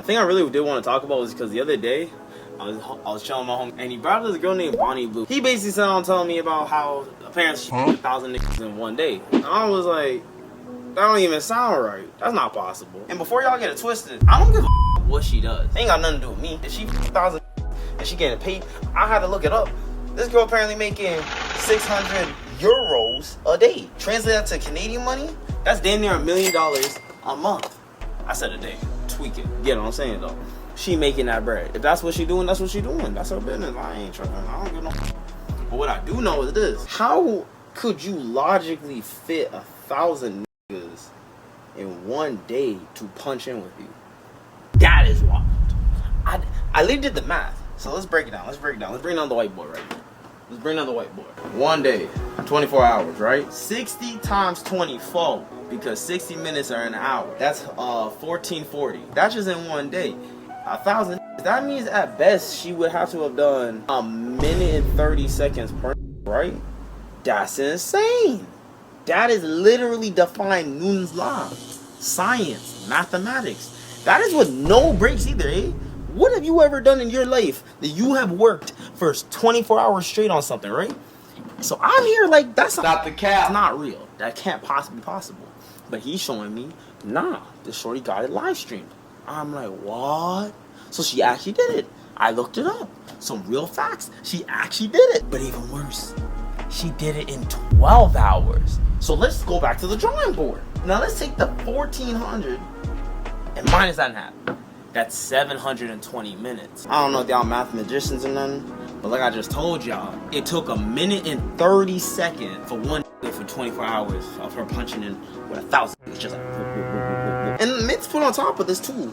The thing I really did want to talk about was because the other day I was chilling with my home and he brought up this girl named Bonnie Blue. He basically said on telling me about how apparently she 1,000 niggas in one day. And I was like, that don't even sound right. That's not possible. And before y'all get it twisted, I don't give a what she does. It ain't got nothing to do with me. If she 1,000 and she getting paid, I had to look it up. This girl apparently making 600 euros a day. Translate that to Canadian money, that's damn near $1 million a month. I said a day. Tweak it. Get what I'm saying though. She making that bread. If that's what she doing, that's what she doing. That's her business. I ain't trying. I don't get no. But what I do know is this: how could you logically fit 1,000 niggas in one day to punch in with you? That is wild. I literally did the math. So let's break it down. Let's bring down the whiteboard right now. Let's bring down the whiteboard. One day, 24 hours, right? 60 times 24, because 60 minutes are an hour. That's 1440. That's just in one day. 1,000. That means at best she would have to have done 1 minute and 30 seconds per, right? That's insane. That is literally defying Newton's law. Science, mathematics. That is with no breaks either, eh? What have you ever done in your life that you have worked for 24 hours straight on something, right? So I'm here like, that's not the cap. It's not real. That can't possibly be possible. But he's showing me, nah, the shorty got it live streamed. I'm like, what? So she actually did it. I looked it up. Some real facts. She actually did it. But even worse, she did it in 12 hours. So let's go back to the drawing board. Now let's take the 1,400 and minus that in half. That's 720 minutes. I don't know if y'all mathematicians or nothing, but like I just told y'all, it took 1 minute and 30 seconds for one for 24 hours of her punching in with 1,000. It's just like, and let's put on top of this too,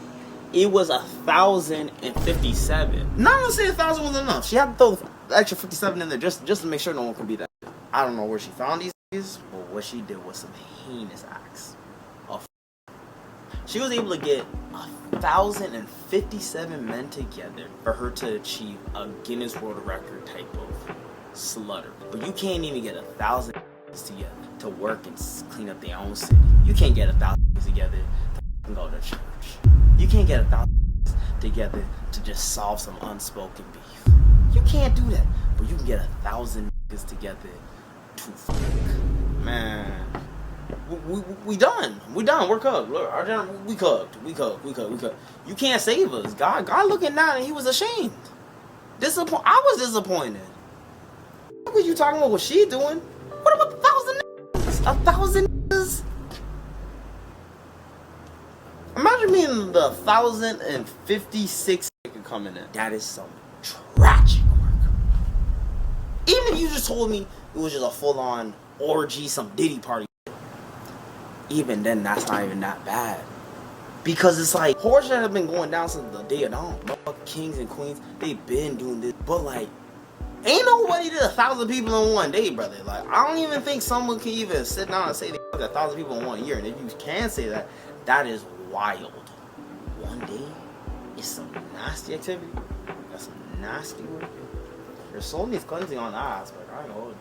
it was 1,057. Not gonna say 1,000 was enough. She had to throw the extra 57 in there just to make sure no one could be that. I don't know where she found these, but what she did was some heinous acts. She was able to get 1,057 men together for her to achieve a Guinness World Record type of slaughter. But you can't even get 1,000 together to work and clean up their own city. You can't get 1,000 together to go to church. You can't get 1,000 together to just solve some unspoken beef. You can't do that. But you can get 1,000 together to fuck. Man. We done. We're cooked. Look, we cooked. You can't save us. God looking down and he was ashamed. I was disappointed. What were you talking about what she doing? What about 1,000 1,000 niggas? Imagine being the 1,056 coming in. That is some tragic work. Even if you just told me it was just a full-on orgy, some Diddy party. Even then, that's not even that bad. Because it's like, whores that have been going down since the day of dawn. Kings and queens, they've been doing this. But like, ain't nobody did 1,000 people in one day, brother. Like, I don't even think someone can even sit down and say they fuck 1,000 people in 1 year. And if you can say that, that is wild. One day is some nasty activity. That's some nasty work. Your soul needs cleansing on the aspect. I know.